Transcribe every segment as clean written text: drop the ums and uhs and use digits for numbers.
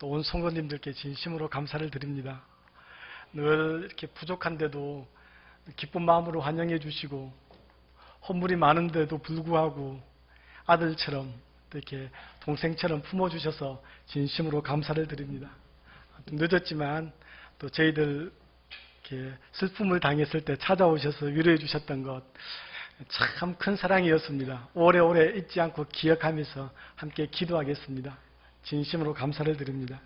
또 온 성도님들께 진심으로 감사를 드립니다. 늘 이렇게 부족한데도 기쁜 마음으로 환영해 주시고 헌물이 많은데도 불구하고 아들처럼 이렇게 동생처럼 품어주셔서 진심으로 감사를 드립니다. 늦었지만 또 저희들 이렇게 슬픔을 당했을 때 찾아오셔서 위로해 주셨던 것 참 큰 사랑이었습니다. 오래오래 잊지 않고 기억하면서 함께 기도하겠습니다. 진심으로 감사를 드립니다.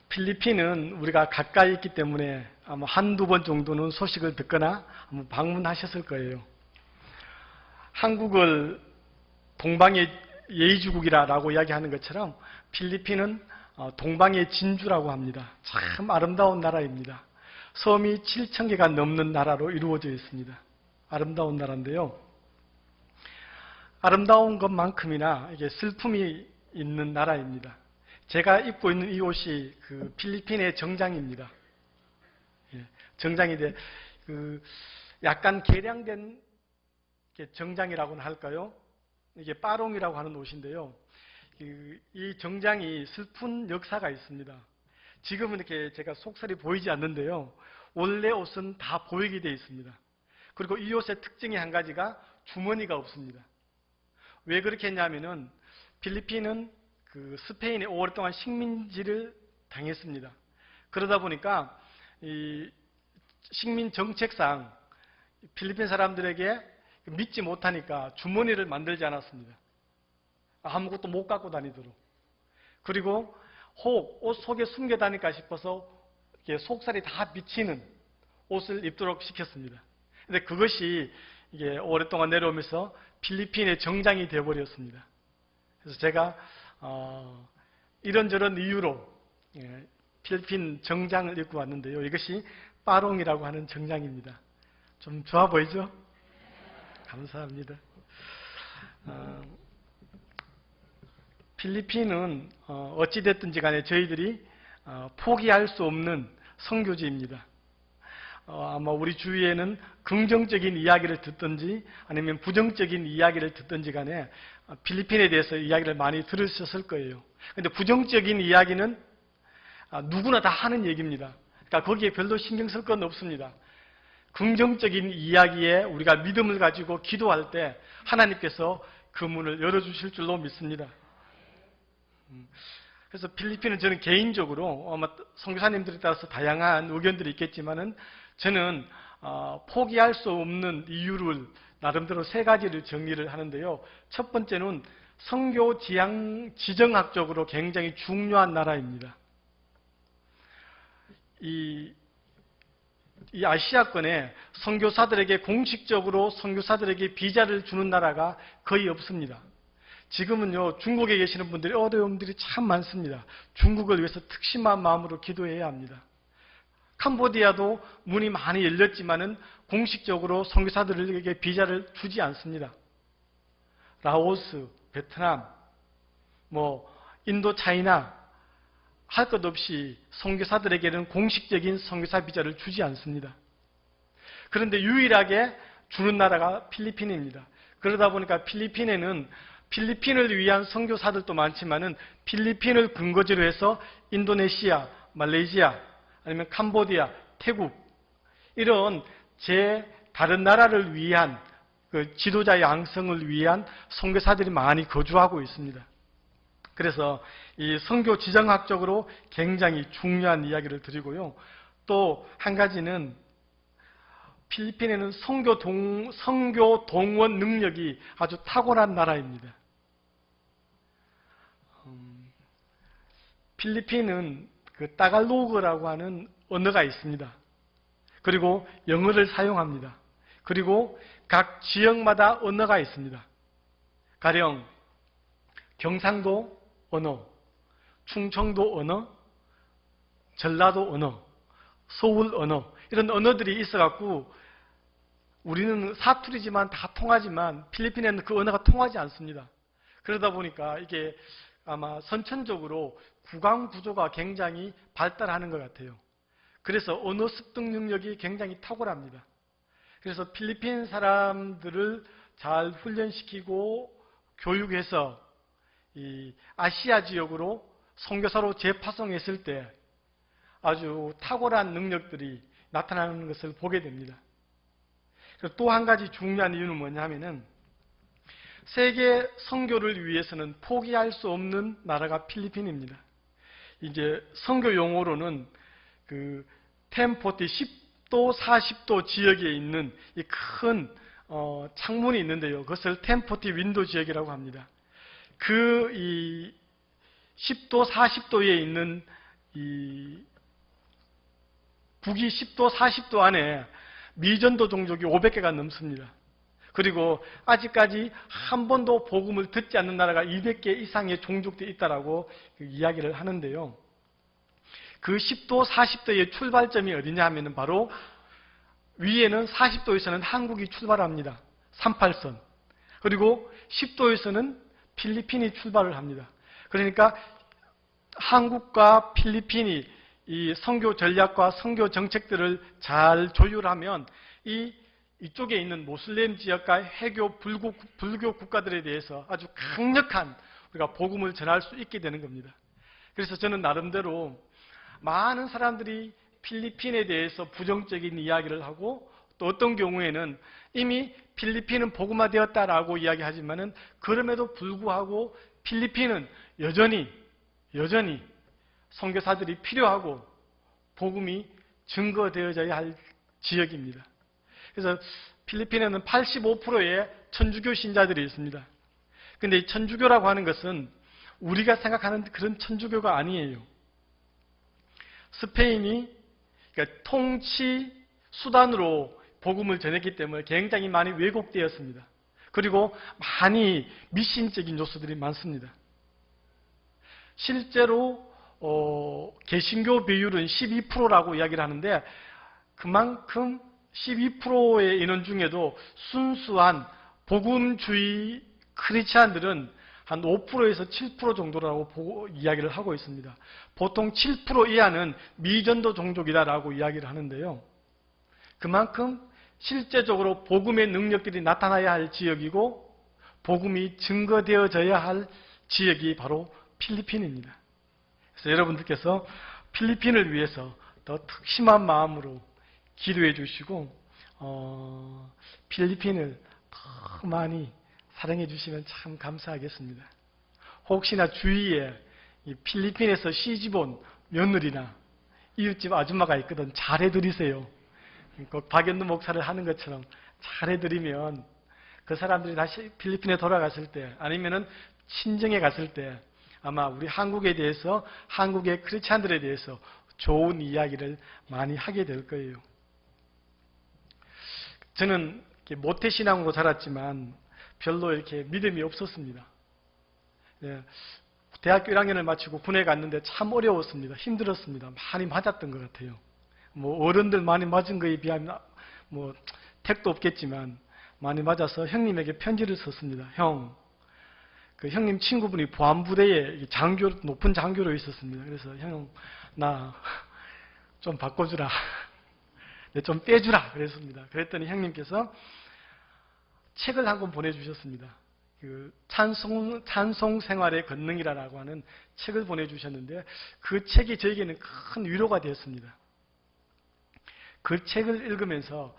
필리핀은 우리가 가까이 있기 때문에 아마 한두 번 정도는 소식을 듣거나 한번 방문하셨을 거예요. 한국을 동방의 예의주국이라고 이야기하는 것처럼 필리핀은 동방의 진주라고 합니다. 참 아름다운 나라입니다. 섬이 7,000개가 넘는 나라로 이루어져 있습니다. 아름다운 나라인데요. 아름다운 것만큼이나 이게 슬픔이 있는 나라입니다. 제가 입고 있는 이 옷이 그 필리핀의 정장입니다. 정장인데 약간 개량된 정장이라고는 할까요? 이게 빠롱이라고 하는 옷인데요. 이 정장이 슬픈 역사가 있습니다. 지금은 이렇게 제가 속살이 보이지 않는데요. 원래 옷은 다 보이게 되어 있습니다. 그리고 이 옷의 특징이 한 가지가 주머니가 없습니다. 왜 그렇게 했냐면은 필리핀은 스페인에 오랫동안 식민지를 당했습니다. 그러다 보니까 이 식민 정책상 필리핀 사람들에게 믿지 못하니까 주머니를 만들지 않았습니다. 아무것도 못 갖고 다니도록. 그리고 혹 옷 속에 숨겨 다닐까 싶어서 속살이 다 비치는 옷을 입도록 시켰습니다. 근데 그것이 이게 오랫동안 내려오면서 필리핀의 정장이 되어버렸습니다. 그래서 제가 이런저런 이유로 필리핀 정장을 입고 왔는데요. 이것이 빠롱이라고 하는 정장입니다. 좀 좋아 보이죠? 감사합니다. 필리핀은 어찌됐든지 간에 저희들이 포기할 수 없는 선교지입니다. 아마 우리 주위에는 긍정적인 이야기를 듣든지 아니면 부정적인 이야기를 듣든지 간에 필리핀에 대해서 이야기를 많이 들으셨을 거예요. 그런데 부정적인 이야기는 누구나 다 하는 얘기입니다. 그러니까 거기에 별로 신경 쓸 건 없습니다. 긍정적인 이야기에 우리가 믿음을 가지고 기도할 때 하나님께서 그 문을 열어주실 줄로 믿습니다. 그래서 필리핀은 저는 개인적으로 아마 선교사님들에 따라서 다양한 의견들이 있겠지만은 저는 포기할 수 없는 이유를 나름대로 3가지를 정리를 하는데요. 첫 번째는 선교 지정학적으로 굉장히 중요한 나라입니다. 이 아시아권에 선교사들에게 공식적으로 선교사들에게 비자를 주는 나라가 거의 없습니다. 지금은요, 중국에 계시는 분들이 어려움들이 참 많습니다. 중국을 위해서 특심한 마음으로 기도해야 합니다. 캄보디아도 문이 많이 열렸지만은 공식적으로 선교사들에게 비자를 주지 않습니다. 라오스, 베트남, 인도, 차이나 할 것 없이 선교사들에게는 공식적인 선교사 비자를 주지 않습니다. 그런데 유일하게 주는 나라가 필리핀입니다. 그러다 보니까 필리핀에는 필리핀을 위한 선교사들도 많지만은 필리핀을 근거지로 해서 인도네시아, 말레이시아, 아니면 캄보디아, 태국 이런 다른 나라를 위한 지도자 양성을 위한 선교사들이 많이 거주하고 있습니다. 그래서 이 선교 지정학적으로 굉장히 중요한 이야기를 드리고요. 또 한 가지는 필리핀에는 선교 동원 능력이 아주 탁월한 나라입니다. 필리핀은 따갈로그라고 하는 언어가 있습니다. 그리고 영어를 사용합니다. 그리고 각 지역마다 언어가 있습니다. 가령 경상도 언어, 충청도 언어, 전라도 언어, 서울 언어 이런 언어들이 있어갖고 우리는 사투리지만 다 통하지만 필리핀에는 그 언어가 통하지 않습니다. 그러다 보니까 이게 아마 선천적으로 구강 구조가 굉장히 발달하는 것 같아요. 그래서 언어 습득 능력이 굉장히 탁월합니다. 그래서 필리핀 사람들을 잘 훈련시키고 교육해서 이 아시아 지역으로 선교사로 재파송했을 때 아주 탁월한 능력들이 나타나는 것을 보게 됩니다. 또 한 가지 중요한 이유는 뭐냐면은 세계 선교를 위해서는 포기할 수 없는 나라가 필리핀입니다. 이제 선교 용어로는 그 1040, 10도, 40도 지역에 있는 이 큰 창문이 있는데요. 그것을 1040 윈도 지역이라고 합니다. 이 10도, 40도에 있는 이 북위 10도, 40도 안에 미전도 종족이 500개가 넘습니다. 그리고 아직까지 한 번도 복음을 듣지 않는 나라가 200개 이상의 종족들이 있다라고 이야기를 하는데요. 그 10도, 40도의 출발점이 어디냐 하면은 바로 위에는 40도에서는 한국이 출발합니다. 38선. 그리고 10도에서는 필리핀이 출발을 합니다. 그러니까 한국과 필리핀이 이 선교 전략과 선교 정책들을 잘 조율하면 이쪽에 있는 모슬렘 지역과 해교 불교 국가들에 대해서 아주 강력한 우리가 복음을 전할 수 있게 되는 겁니다. 그래서 저는 나름대로 많은 사람들이 필리핀에 대해서 부정적인 이야기를 하고 또 어떤 경우에는 이미 필리핀은 복음화되었다라고 이야기하지만은 그럼에도 불구하고 필리핀은 여전히 선교사들이 필요하고 복음이 증거되어져야 할 지역입니다. 그래서 필리핀에는 85%의 천주교 신자들이 있습니다. 그런데 이 천주교라고 하는 것은 우리가 생각하는 그런 천주교가 아니에요. 스페인이 그러니까 통치 수단으로 복음을 전했기 때문에 굉장히 많이 왜곡되었습니다. 그리고 많이 미신적인 요소들이 많습니다. 실제로 개신교 비율은 12%라고 이야기를 하는데 그만큼 12%의 인원 중에도 순수한 복음주의 크리스찬들은 한 5%에서 7% 정도라고 이야기를 하고 있습니다. 보통 7% 이하는 미전도 종족이다라고 이야기를 하는데요. 그만큼 실제적으로 복음의 능력들이 나타나야 할 지역이고 복음이 증거되어져야 할 지역이 바로 필리핀입니다. 그래서 여러분들께서 필리핀을 위해서 더 특심한 마음으로 기도해 주시고 필리핀을 더 많이 사랑해 주시면 참 감사하겠습니다. 혹시나 주위에 이 필리핀에서 시집온 며느리나 이웃집 아줌마가 있거든 잘해드리세요. 꼭 박연두 목사를 하는 것처럼 잘해드리면 그 사람들이 다시 필리핀에 돌아갔을 때 아니면은 친정에 갔을 때 아마 우리 한국에 대해서 한국의 크리스찬들에 대해서 좋은 이야기를 많이 하게 될 거예요. 저는 모태신앙으로 자랐지만 별로 이렇게 믿음이 없었습니다. 대학교 1학년을 마치고 군에 갔는데 참 어려웠습니다. 힘들었습니다. 많이 맞았던 것 같아요. 뭐 어른들 많이 맞은 거에 비하면 뭐 택도 없겠지만 많이 맞아서 형님에게 편지를 썼습니다. 형, 그 형님 친구분이 보안부대에 높은 장교로 있었습니다. 그래서 형, 나 좀 바꿔주라. 좀 빼주라. 그랬습니다. 그랬더니 형님께서 책을 한 권 보내주셨습니다. 그 찬송 생활의 권능이라고 하는 책을 보내주셨는데 그 책이 저에게는 큰 위로가 되었습니다. 그 책을 읽으면서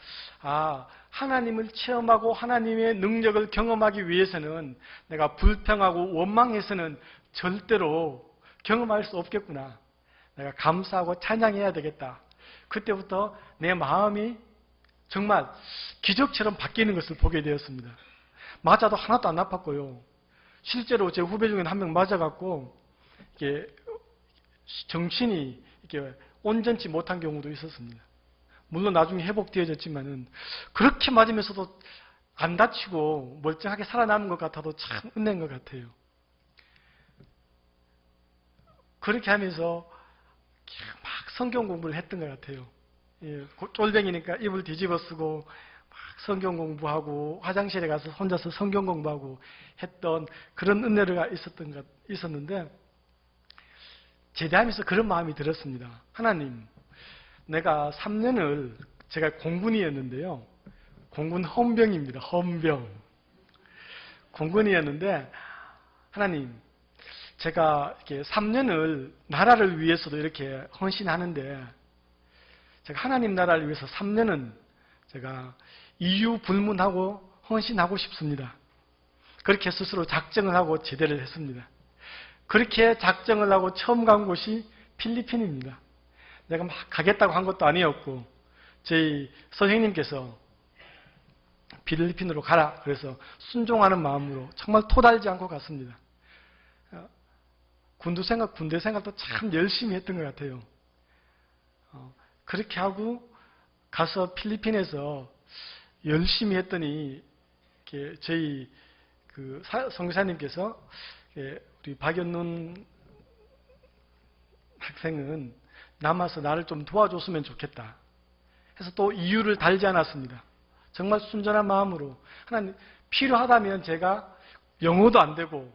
하나님을 체험하고 하나님의 능력을 경험하기 위해서는 내가 불평하고 원망해서는 절대로 경험할 수 없겠구나. 내가 감사하고 찬양해야 되겠다. 그때부터 내 마음이 정말 기적처럼 바뀌는 것을 보게 되었습니다. 맞아도 하나도 안 아팠고요. 실제로 제 후배 중에 한 명 맞아갖고 이게 정신이 이렇게 온전치 못한 경우도 있었습니다. 물론 나중에 회복되어졌지만은 그렇게 맞으면서도 안 다치고 멀쩡하게 살아남은 것 같아도 참 은혜인 것 같아요. 그렇게 하면서 막 성경 공부를 했던 것 같아요. 쫄병이니까 입을 뒤집어 쓰고 막 성경 공부하고 화장실에 가서 혼자서 성경 공부하고 했던 그런 은혜가 있었는데 제대하면서 그런 마음이 들었습니다. 하나님, 내가 3년을 제가 공군이었는데요. 공군 헌병입니다. 헌병. 공군이었는데 하나님, 제가 이렇게 3년을 나라를 위해서도 이렇게 헌신하는데, 제가 하나님 나라를 위해서 3년은 제가 이유 불문하고 헌신하고 싶습니다. 그렇게 스스로 작정을 하고 제대를 했습니다. 그렇게 작정을 하고 처음 간 곳이 필리핀입니다. 내가 막 가겠다고 한 것도 아니었고, 저희 선생님께서 필리핀으로 가라 그래서 순종하는 마음으로 정말 토달지 않고 갔습니다. 군대 생활도 참 열심히 했던 것 같아요. 그렇게 하고 가서 필리핀에서 열심히 했더니 저희 그 선교사님께서 우리 박연nun 학생은 남아서 나를 좀 도와줬으면 좋겠다 해서 또 이유를 달지 않았습니다. 정말 순전한 마음으로 하나님 필요하다면 제가 영어도 안 되고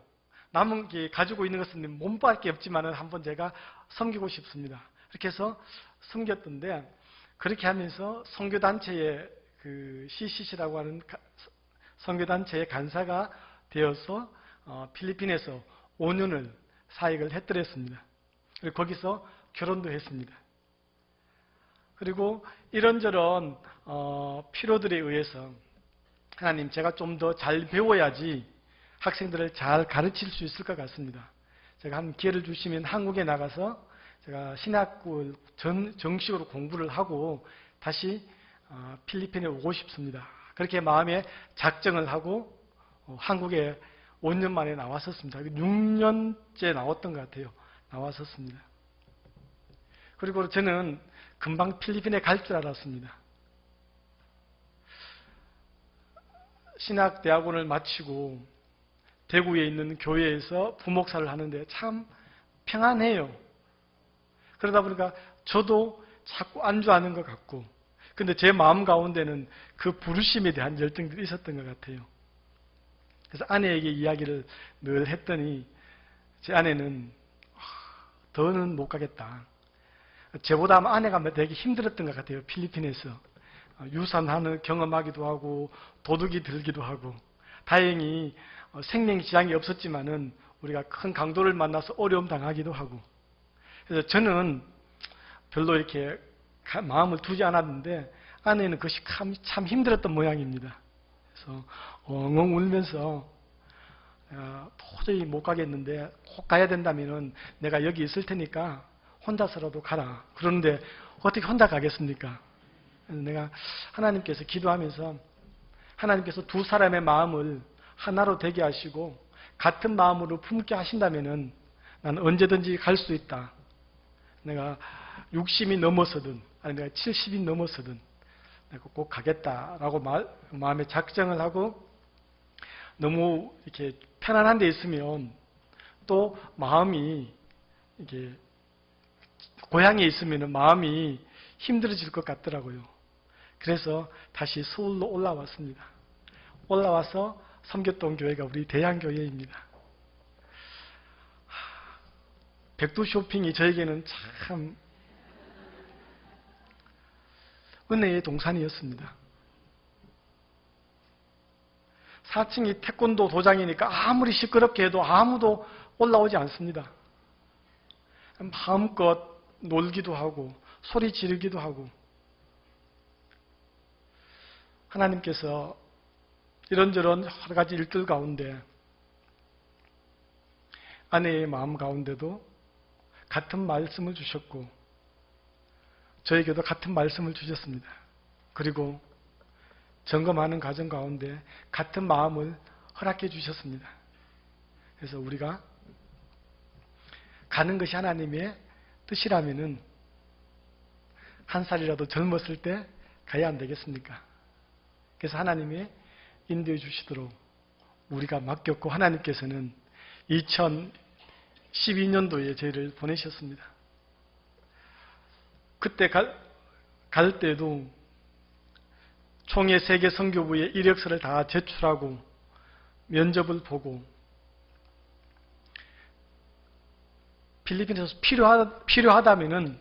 남은 게 가지고 있는 것은 몸밖에 없지만은 한번 제가 섬기고 싶습니다. 그렇게 해서 섬겼던데, 그렇게 하면서 선교단체의 그 CCC라고 하는 선교단체의 간사가 되어서 필리핀에서 5년을 사역을 했더랬습니다. 그리고 거기서 결혼도 했습니다. 그리고 이런저런 필요들에 의해서 하나님, 제가 좀 더 잘 배워야지 학생들을 잘 가르칠 수 있을 것 같습니다. 제가 한 기회를 주시면 한국에 나가서 제가 신학을 정식으로 공부를 하고 다시 필리핀에 오고 싶습니다. 그렇게 마음에 작정을 하고 한국에 5년 만에 나왔었습니다. 6년째 나왔던 것 같아요. 나왔었습니다. 그리고 저는 금방 필리핀에 갈 줄 알았습니다. 신학대학원을 마치고 대구에 있는 교회에서 부목사를 하는데 참 평안해요. 그러다 보니까 저도 자꾸 안주하는 것 같고, 근데 제 마음 가운데는 그 부르심에 대한 열정들이 있었던 것 같아요. 그래서 아내에게 이야기를 늘 했더니 제 아내는 더는 못 가겠다. 제보다 아내가 되게 힘들었던 것 같아요. 필리핀에서 유산하는 경험하기도 하고 도둑이 들기도 하고, 다행히 생명 지장이 없었지만은 우리가 큰 강도를 만나서 어려움 당하기도 하고, 그래서 저는 별로 이렇게 마음을 두지 않았는데 아내는 그것이 참 힘들었던 모양입니다. 그래서 엉엉 울면서 도저히 못 가겠는데 꼭 가야 된다면은 내가 여기 있을 테니까 혼자서라도 가라. 그런데 어떻게 혼자 가겠습니까? 그래서 내가 하나님께서 기도하면서 하나님께서 두 사람의 마음을 하나로 되게 하시고 같은 마음으로 품게 하신다면은 나는 언제든지 갈 수 있다. 내가 60이 넘어서든 아니 내가 70이 넘어서든 내가 꼭 가겠다라고 마음에 작정을 하고, 너무 이렇게 편안한 데 있으면 또 마음이 이게 고향에 있으면 마음이 힘들어질 것 같더라고요. 그래서 다시 서울로 올라왔습니다. 올라와서 섬겼던 교회가 우리 대양교회입니다. 백두 쇼핑이 저에게는 참 은혜의 동산이었습니다. 4층이 태권도 도장이니까 아무리 시끄럽게 해도 아무도 올라오지 않습니다. 마음껏 놀기도 하고 소리 지르기도 하고, 하나님께서 이런저런 여러 가지 일들 가운데 아내의 마음 가운데도 같은 말씀을 주셨고 저에게도 같은 말씀을 주셨습니다. 그리고 점검하는 과정 가운데 같은 마음을 허락해 주셨습니다. 그래서 우리가 가는 것이 하나님의 뜻이라면은 한 살이라도 젊었을 때 가야 안 되겠습니까? 그래서 하나님이 인도해 주시도록 우리가 맡겼고, 하나님께서는 2012년도에 저희를 보내셨습니다. 그때 갈 때도 총회 세계 선교부에 이력서를 다 제출하고 면접을 보고, 필리핀에서 필요하다면은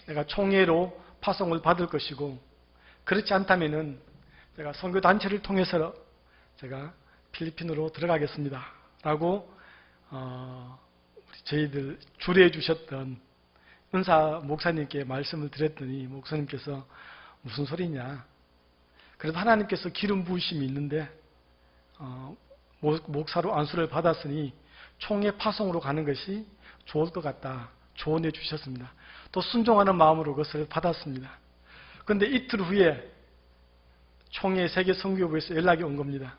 내가 총회로 파송을 받을 것이고, 그렇지 않다면은 제가 선교단체를 통해서 제가 필리핀으로 들어가겠습니다 라고 저희들 주례해 주셨던 은사 목사님께 말씀을 드렸더니 목사님께서 무슨 소리냐. 그래도 하나님께서 기름 부으심이 있는데 목사로 안수를 받았으니 총회 파송으로 가는 것이 좋을 것 같다. 조언해 주셨습니다. 또 순종하는 마음으로 그것을 받았습니다. 그런데 이틀 후에 총회 세계선교부에서 연락이 온 겁니다.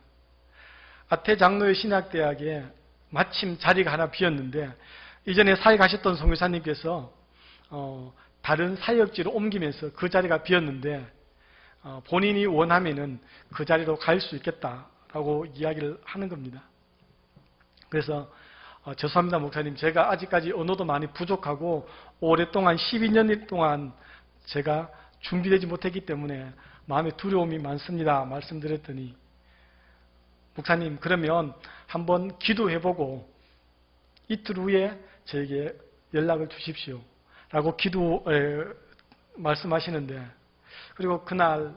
아태 장로의 신학대학에 마침 자리가 하나 비었는데 이전에 사역하셨던 선교사님께서 다른 사역지로 옮기면서 그 자리가 비었는데 본인이 원하면은 그 자리로 갈 수 있겠다라고 이야기를 하는 겁니다. 그래서 죄송합니다 목사님, 제가 아직까지 언어도 많이 부족하고 오랫동안 12년 동안 제가 준비되지 못했기 때문에 마음에 두려움이 많습니다 말씀드렸더니, 목사님 그러면 한번 기도해보고 이틀 후에 저에게 연락을 주십시오 라고 말씀하시는데, 그리고 그날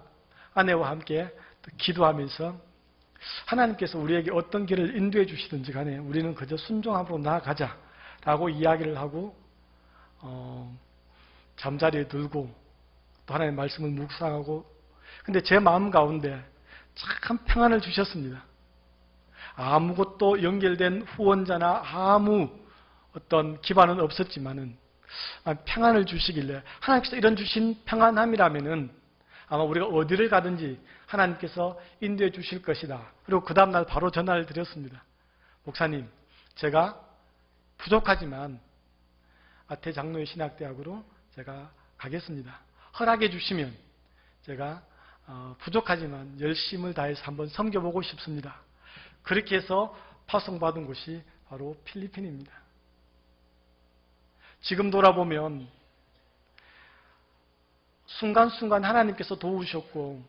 아내와 함께 기도하면서 하나님께서 우리에게 어떤 길을 인도해 주시든지 간에 우리는 그저 순종함으로 나아가자 라고 이야기를 하고 잠자리에 들고 또 하나님의 말씀을 묵상하고, 근데 제 마음 가운데 참 평안을 주셨습니다. 아무것도 연결된 후원자나 아무 어떤 기반은 없었지만은 평안을 주시길래, 하나님께서 이런 주신 평안함이라면은 아마 우리가 어디를 가든지 하나님께서 인도해 주실 것이다. 그리고 그 다음날 바로 전화를 드렸습니다. 목사님, 제가 부족하지만 아태 장로의 신학대학으로 제가 가겠습니다. 허락해 주시면 제가 부족하지만 열심을 다해서 한번 섬겨보고 싶습니다. 그렇게 해서 파송받은 곳이 바로 필리핀입니다. 지금 돌아보면 순간순간 하나님께서 도우셨고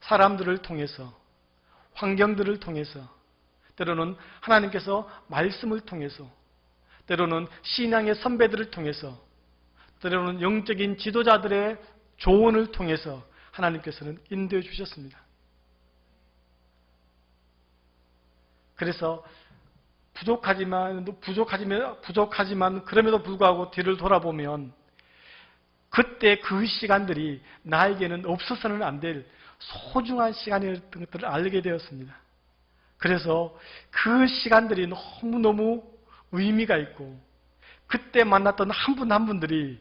사람들을 통해서, 환경들을 통해서, 때로는 하나님께서 말씀을 통해서, 때로는 신앙의 선배들을 통해서, 때로는 영적인 지도자들의 조언을 통해서 하나님께서는 인도해 주셨습니다. 그래서 부족하지만 그럼에도 불구하고 뒤를 돌아보면 그때 그 시간들이 나에게는 없어서는 안 될 소중한 시간이었던 것들을 알게 되었습니다. 그래서 그 시간들이 너무너무 의미가 있고 그때 만났던 한 분 한 분들이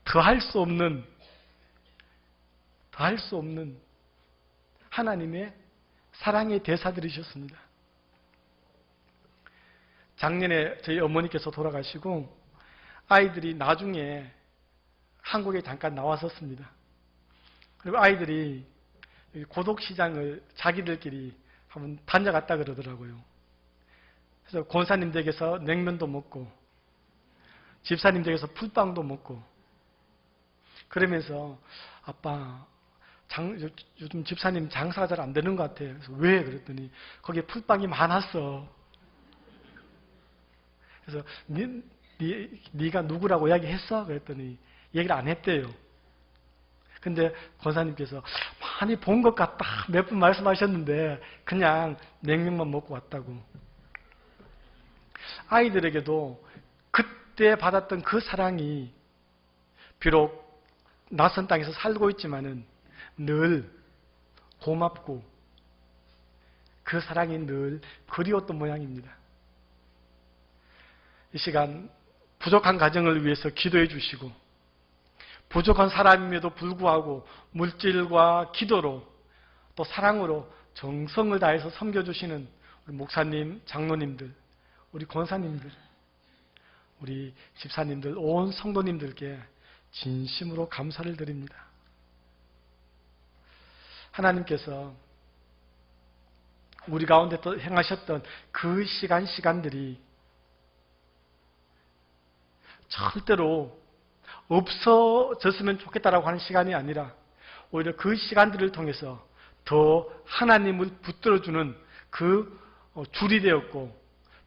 더할 수 없는 하나님의 사랑의 대사들이셨습니다. 작년에 저희 어머니께서 돌아가시고 아이들이 나중에 한국에 잠깐 나왔었습니다. 그리고 아이들이 고독시장을 자기들끼리 한번 다녀갔다 그러더라고요. 그래서 권사님 댁에서 냉면도 먹고 집사님 댁에서 풀빵도 먹고 그러면서 아빠 요즘 집사님 장사가 잘 안 되는 것 같아요. 그래서 왜? 그랬더니 거기에 풀빵이 많았어. 그래서 네가 누구라고 이야기했어? 그랬더니 얘기를 안 했대요. 근데 권사님께서 많이 본 것 같다 몇 분 말씀하셨는데 그냥 냉면만 먹고 왔다고. 아이들에게도 그때 받았던 그 사랑이 비록 낯선 땅에서 살고 있지만은 늘 고맙고 그 사랑이 늘 그리웠던 모양입니다. 이 시간 부족한 가정을 위해서 기도해 주시고 부족한 사람임에도 불구하고 물질과 기도로 또 사랑으로 정성을 다해서 섬겨주시는 우리 목사님, 장로님들, 우리 권사님들, 우리 집사님들, 온 성도님들께 진심으로 감사를 드립니다. 하나님께서 우리 가운데 또 행하셨던 그 시간들이 절대로 없어졌으면 좋겠다라고 하는 시간이 아니라 오히려 그 시간들을 통해서 더 하나님을 붙들어주는 그 줄이 되었고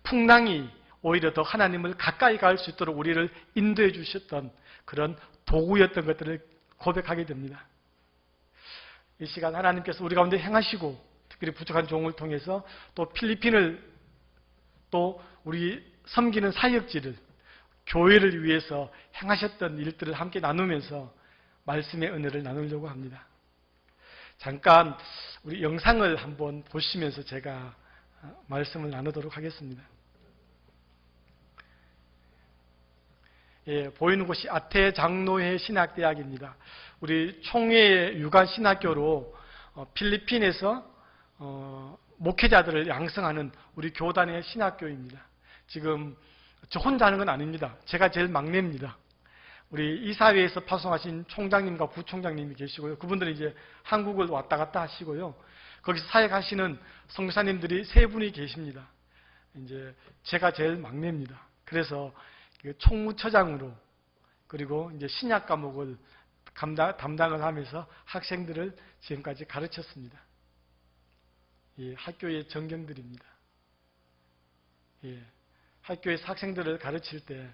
풍랑이 오히려 더 하나님을 가까이 갈 수 있도록 우리를 인도해 주셨던 그런 도구였던 것들을 고백하게 됩니다. 이 시간 하나님께서 우리 가운데 행하시고 특별히 부족한 종을 통해서 또 필리핀을 또 우리 섬기는 사역지를 교회를 위해서 행하셨던 일들을 함께 나누면서 말씀의 은혜를 나누려고 합니다. 잠깐 우리 영상을 한번 보시면서 제가 말씀을 나누도록 하겠습니다. 예, 보이는 곳이 아태 장로회 신학대학입니다. 우리 총회 유관 신학교로 필리핀에서 목회자들을 양성하는 우리 교단의 신학교입니다. 지금 저 혼자 하는 건 아닙니다. 제가 제일 막내입니다. 우리 이사회에서 파송하신 총장님과 부총장님이 계시고요. 그분들은 이제 한국을 왔다 갔다 하시고요. 거기서 사역하시는 성사님들이 세 분이 계십니다. 이제 제가 제일 막내입니다. 그래서 총무처장으로 그리고 이제 신약 과목을 담당을 하면서 학생들을 지금까지 가르쳤습니다. 예, 학교의 전경들입니다. 예, 학교에서 학생들을 가르칠 때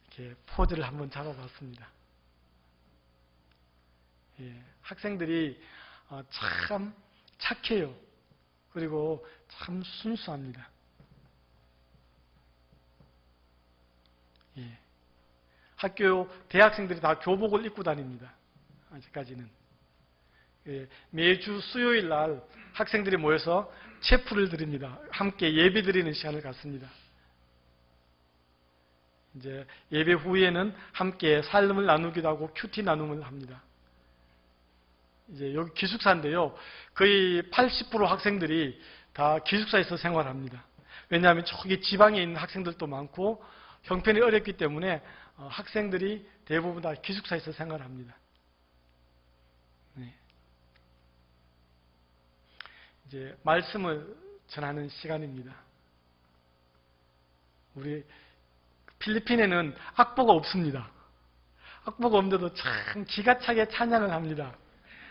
이렇게 포즈를 한번 잡아봤습니다. 예, 학생들이 참 착해요. 그리고 참 순수합니다. 예, 학교 대학생들이 다 교복을 입고 다닙니다. 아직까지는. 예, 매주 수요일 날 학생들이 모여서 체프를 드립니다. 함께 예배 드리는 시간을 갖습니다. 이제 예배 후에는 함께 삶을 나누기도 하고 큐티 나눔을 합니다. 이제 여기 기숙사인데요. 거의 80% 학생들이 다 기숙사에서 생활합니다. 왜냐하면 저기 지방에 있는 학생들도 많고 형편이 어렵기 때문에 학생들이 대부분 다 기숙사에서 생활합니다. 네. 이제 말씀을 전하는 시간입니다. 우리 필리핀에는 악보가 없습니다. 악보가 없는데도 참 기가 차게 찬양을 합니다.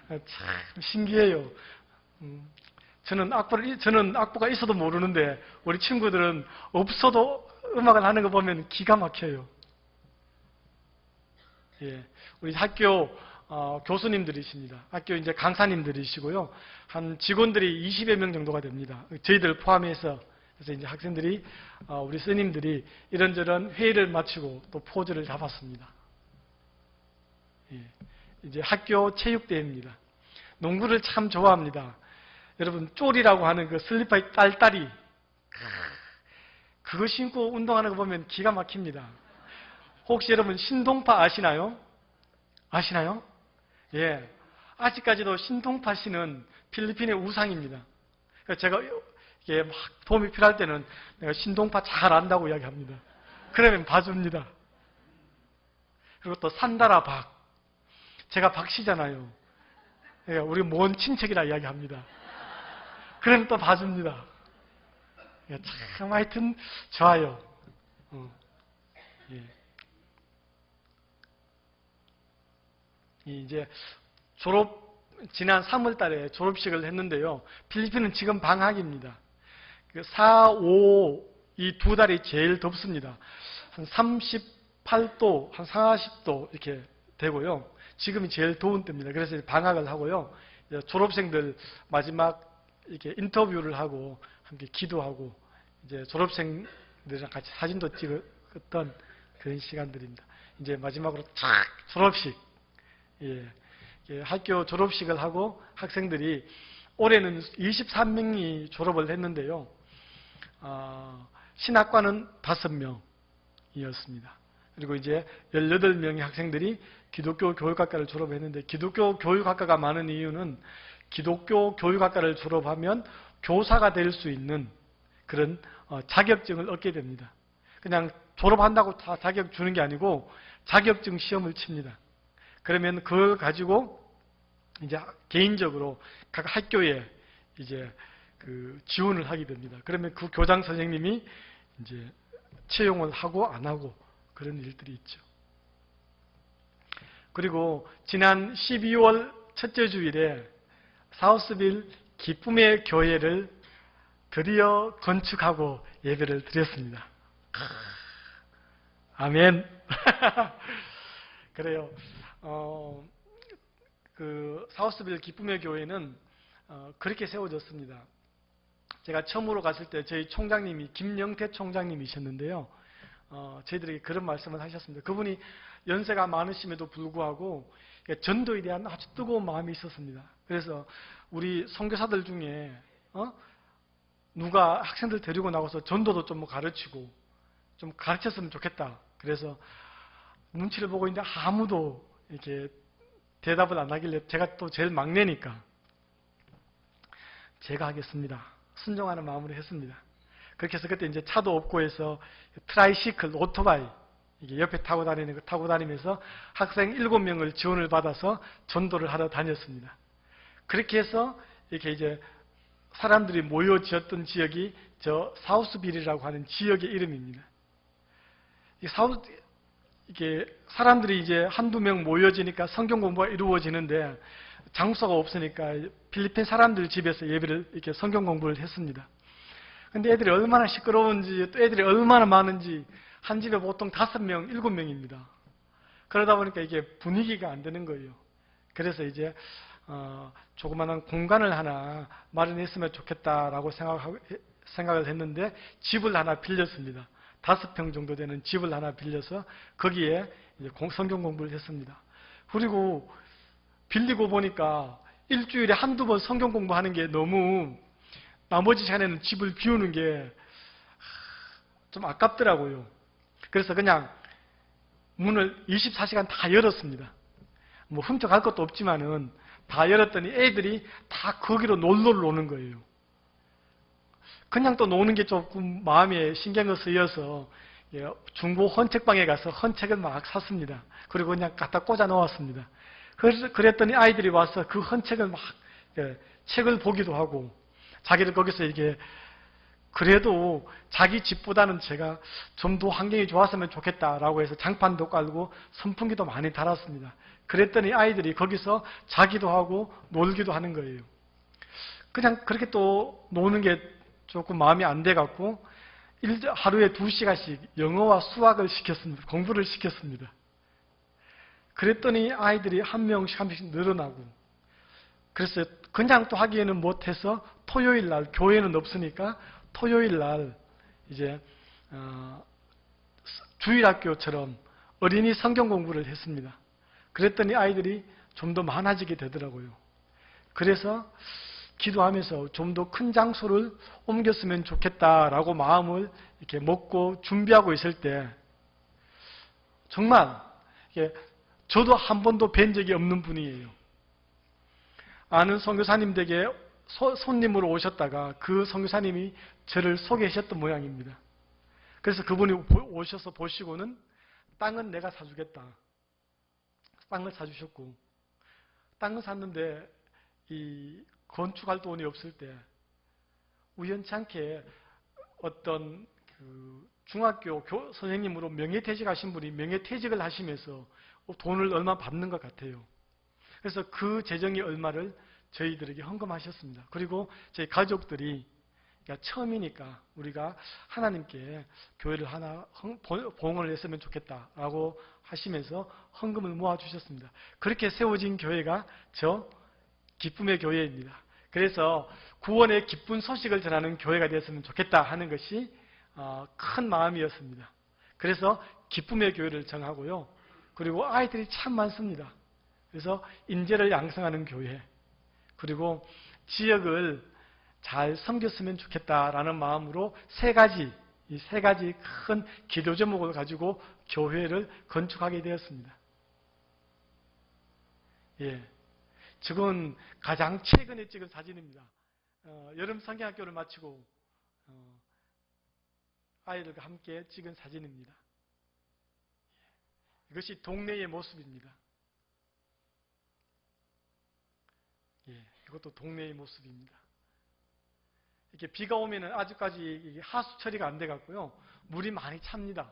참 신기해요. 저는 악보가 있어도 모르는데 우리 친구들은 없어도 음악을 하는 거 보면 기가 막혀요. 예, 우리 학교 교수님들이십니다. 학교 이제 강사님들이시고요. 한 직원들이 20여 명 정도가 됩니다. 저희들 포함해서. 그래서 이제 학생들이 우리 스님들이 이런저런 회의를 마치고 또 포즈를 잡았습니다. 예, 이제 학교 체육대회입니다. 농구를 참 좋아합니다. 여러분 쫄이라고 하는 그 슬리퍼의 딸딸이 그거 신고 운동하는 거 보면 기가 막힙니다. 혹시 여러분 신동파 아시나요? 아시나요? 예, 아직까지도 신동파 씨는 필리핀의 우상입니다. 그래서 제가 막 도움이 필요할 때는 내가 신동파 잘 안다고 이야기합니다. 그러면 봐줍니다. 그리고 또 산다라 박. 제가 박씨잖아요. 예, 우리 먼 친척이라 이야기합니다. 그러면 또 봐줍니다. 예, 참 하여튼 좋아요. 예. 이제 지난 3월 달에 졸업식을 했는데요. 필리핀은 지금 방학입니다. 4, 5, 이 두 달이 제일 덥습니다. 한 38도, 한 40도 이렇게 되고요. 지금이 제일 더운 때입니다. 그래서 방학을 하고요. 졸업생들 마지막 이렇게 인터뷰를 하고 함께 기도하고 이제 졸업생들이랑 같이 사진도 찍었던 그런 시간들입니다. 이제 마지막으로 탁 졸업식. 예, 학교 졸업식을 하고 학생들이 올해는 23명이 졸업을 했는데요. 신학과는 5명이었습니다. 그리고 이제 18명의 학생들이 기독교 교육학과를 졸업했는데 기독교 교육학과가 많은 이유는 기독교 교육학과를 졸업하면 교사가 될 수 있는 그런 자격증을 얻게 됩니다. 그냥 졸업한다고 다 자격 주는 게 아니고 자격증 시험을 칩니다. 그러면 그걸 가지고 이제 개인적으로 각 학교에 이제 그 지원을 하게 됩니다. 그러면 그 교장 선생님이 이제 채용을 하고 안 하고 그런 일들이 있죠. 그리고 지난 12월 첫째 주일에 사우스빌 기쁨의 교회를 드디어 건축하고 예배를 드렸습니다. 아멘. 그래요. 그 사우스빌 기쁨의 교회는 그렇게 세워졌습니다. 제가 처음으로 갔을 때 저희 총장님이 김영태 총장님이셨는데요. 저희들에게 그런 말씀을 하셨습니다. 그분이 연세가 많으심에도 불구하고 전도에 대한 아주 뜨거운 마음이 있었습니다. 그래서 우리 선교사들 중에 누가 학생들 데리고 나가서 전도도 좀 가르치고 좀 가르쳤으면 좋겠다. 그래서 눈치를 보고 있는데 아무도 이렇게 대답을 안 하길래 제가 또 제일 막내니까 제가 하겠습니다. 순종하는 마음으로 했습니다. 그렇게 해서 그때 이제 차도 없고 해서 트라이시클, 오토바이 이게 옆에 타고 다니는 거 타고 다니면서 학생 7명을 지원을 받아서 전도를 하러 다녔습니다. 그렇게 해서 이렇게 이제 사람들이 모여지었던 지역이 저 사우스빌이라고 하는 지역의 이름입니다. 이게 사람들이 이제 한두 명 모여지니까 성경 공부가 이루어지는데 장소가 없으니까 필리핀 사람들 집에서 예배를 이렇게 성경 공부를 했습니다. 근데 애들이 얼마나 시끄러운지 또 애들이 얼마나 많은지 한 집에 보통 5명, 7명입니다. 그러다 보니까 이게 분위기가 안 되는 거예요. 그래서 이제 조그마한 공간을 하나 마련했으면 좋겠다라고 생각을 했는데 집을 하나 빌렸습니다. 5평 정도 되는 집을 하나 빌려서 거기에 이제 성경 공부를 했습니다. 그리고 빌리고 보니까 일주일에 한두 번 성경 공부하는 게 너무 나머지 시간에는 집을 비우는 게 좀 아깝더라고요. 그래서 그냥 문을 24시간 다 열었습니다. 뭐 훔쳐갈 것도 없지만은 다 열었더니 애들이 다 거기로 놀러를 오는 거예요. 그냥 또 노는 게 조금 마음에 신경을 쓰여서 중고 헌책방에 가서 헌책을 막 샀습니다. 그리고 그냥 갖다 꽂아 놓았습니다. 그랬더니 아이들이 와서 그 헌책을 막 책을 보기도 하고 자기를 거기서 이게 그래도 자기 집보다는 제가 좀 더 환경이 좋았으면 좋겠다라고 해서 장판도 깔고 선풍기도 많이 달았습니다. 그랬더니 아이들이 거기서 자기도 하고 놀기도 하는 거예요. 그냥 그렇게 또 노는 게 조금 마음이 안 돼갖고 하루에 2시간씩 영어와 수학을 시켰습니다. 공부를 시켰습니다. 그랬더니 아이들이 한 명씩 늘어나고 그래서 그냥 또 하기에는 못해서 토요일 날 교회는 없으니까 토요일 날 이제 주일학교처럼 어린이 성경 공부를 했습니다. 그랬더니 아이들이 좀 더 많아지게 되더라고요. 그래서 기도하면서 좀 더 큰 장소를 옮겼으면 좋겠다라고 마음을 이렇게 먹고 준비하고 있을 때 정말 저도 한 번도 뵌 적이 없는 분이에요. 아는 선교사님 댁에 손님으로 오셨다가 그 선교사님이 저를 소개하셨던 모양입니다. 그래서 그분이 오셔서 보시고는 땅은 내가 사주겠다. 땅을 사주셨고 땅을 샀는데 이 건축할 돈이 없을 때 우연치 않게 어떤 그 중학교 선생님으로 명예퇴직하신 분이 명예퇴직을 하시면서 돈을 얼마 받는 것 같아요. 그래서 그 재정의 얼마를 저희들에게 헌금하셨습니다. 그리고 저희 가족들이 처음이니까 우리가 하나님께 교회를 하나 봉헌을 했으면 좋겠다라고 하시면서 헌금을 모아주셨습니다. 그렇게 세워진 교회가 저 기쁨의 교회입니다. 그래서 구원의 기쁜 소식을 전하는 교회가 되었으면 좋겠다 하는 것이 큰 마음이었습니다. 그래서 기쁨의 교회를 정하고요. 그리고 아이들이 참 많습니다. 그래서 인재를 양성하는 교회, 그리고 지역을 잘 섬겼으면 좋겠다라는 마음으로 이 세 가지 큰 기도 제목을 가지고 교회를 건축하게 되었습니다. 지금 가장 최근에 찍은 사진입니다. 여름 성경학교를 마치고 아이들과 함께 찍은 사진입니다. 이것이 동네의 모습입니다. 이것도 동네의 모습입니다. 이렇게 비가 오면은 아직까지 하수 처리가 안 돼갖고요. 물이 많이 찹니다.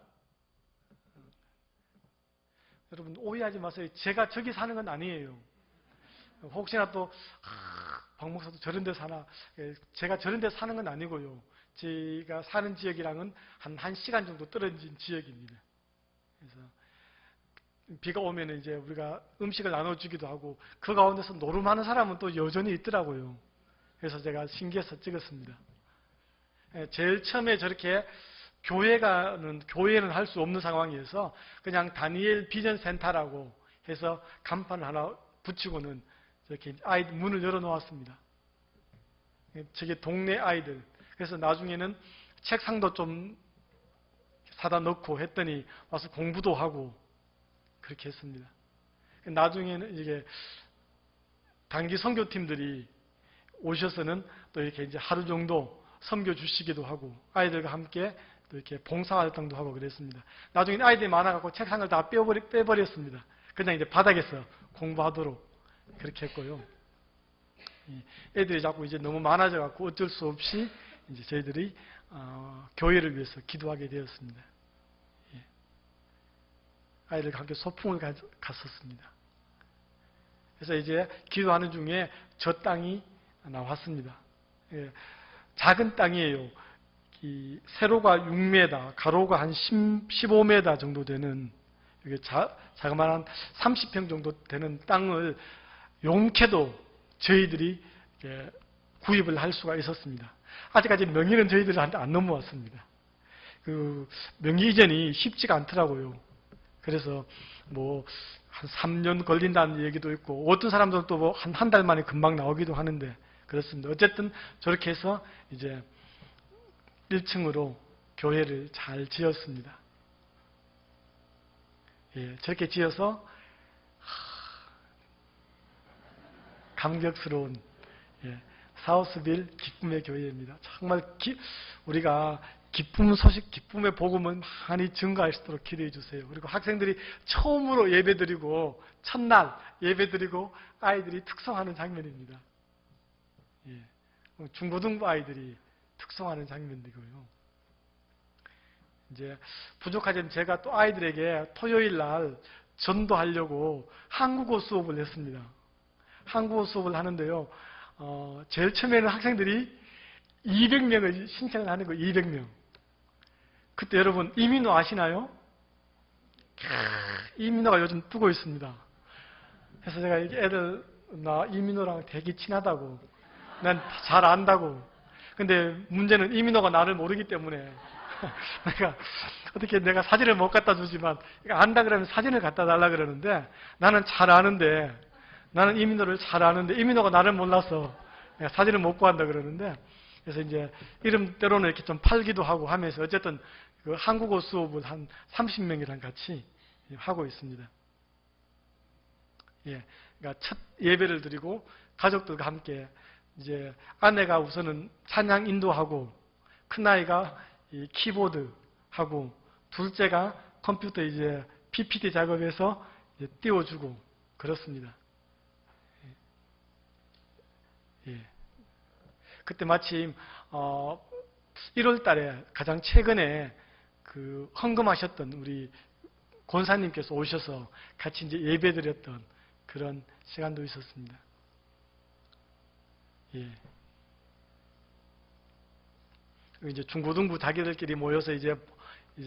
여러분 오해하지 마세요. 제가 저기 사는 건 아니에요. 혹시나 또 박 목사도 저런 데 사나, 제가 저런 데 사는 건 아니고요. 제가 사는 지역이랑은 한 1시간 정도 떨어진 지역입니다. 그래서 비가 오면 이제 우리가 음식을 나눠주기도 하고 그 가운데서 노름하는 사람은 또 여전히 있더라고요. 그래서 제가 신기해서 찍었습니다. 제일 처음에 저렇게 교회는 할 수 없는 상황이어서 그냥 다니엘 비전 센터라고 해서 간판을 하나 붙이고는 이렇게 아이들 문을 열어 놓았습니다. 저게 동네 아이들. 그래서 나중에는 책상도 좀 사다 넣고 했더니 와서 공부도 하고 그렇게 했습니다. 나중에는 이게 단기 선교팀들이 오셔서는 또 이렇게 이제 하루 정도 섬겨 주시기도 하고 아이들과 함께 또 이렇게 봉사활동도 하고 그랬습니다. 나중에 아이들이 많아갖고 책상을 다 빼버렸습니다. 그냥 이제 바닥에서 공부하도록 그렇게 했고요. 애들이 자꾸 이제 너무 많아져갖고 어쩔 수 없이 이제 저희들이 교회를 위해서 기도하게 되었습니다. 아이들과 함께 소풍을 갔었습니다. 그래서 이제 기도하는 중에 저 땅이 나왔습니다. 작은 땅이에요. 세로가 6m, 가로가 한 15m 정도 되는 자그마한 30평 정도 되는 땅을 용케도 저희들이 구입을 할 수가 있었습니다. 아직까지 명의는 저희들한테 안 넘어왔습니다. 그 명의 이전이 쉽지가 않더라고요. 그래서 뭐 한 3년 걸린다는 얘기도 있고 어떤 사람들은 또 뭐 한 달 만에 금방 나오기도 하는데 그렇습니다. 어쨌든 저렇게 해서 이제 1층으로 교회를 잘 지었습니다. 저렇게 지어서 감격스러운 사우스빌 기쁨의 교회입니다. 정말 우리가 기쁨 소식, 기쁨의 복음은 많이 증가할 수 있도록 기도해 주세요. 그리고 학생들이 처음으로 예배드리고 첫날 예배드리고 아이들이 특성하는 장면입니다. 중고등부 아이들이 특성하는 장면이고요. 이제 부족하지만 제가 또 아이들에게 토요일 날 전도하려고 한국어 수업을 했습니다. 한국어 수업을 하는데요. 제일 처음에는 학생들이 200명을 신청을 하는 거예요. 200명. 그때 여러분 이민호 아시나요? 이민호가 요즘 뜨고 있습니다. 그래서 제가 애들 나 이민호랑 되게 친하다고 난 잘 안다고. 근데 문제는 이민호가 나를 모르기 때문에 내가 사진을 못 갖다 주지만 안다 그러면 사진을 갖다 달라 그러는데 나는 잘 아는데 나는 이민호를 잘 아는데 이민호가 나를 몰라서 내가 사진을 못 구한다 그러는데 그래서 이제 이름대로는 이렇게 좀 팔기도 하고 하면서 어쨌든 그 한국어 수업을 한 30명이랑 같이 하고 있습니다. 그러니까 첫 예배를 드리고 가족들과 함께 이제 아내가 우선은 찬양 인도하고 큰아이가 이 키보드 하고 둘째가 컴퓨터 이제 PPT 작업해서 이제 띄워주고 그렇습니다. 그때 마침 1월 달에 가장 최근에 그 헌금하셨던 우리 권사님께서 오셔서 같이 이제 예배드렸던 그런 시간도 있었습니다. 이제 중고등부 자기들끼리 모여서 이제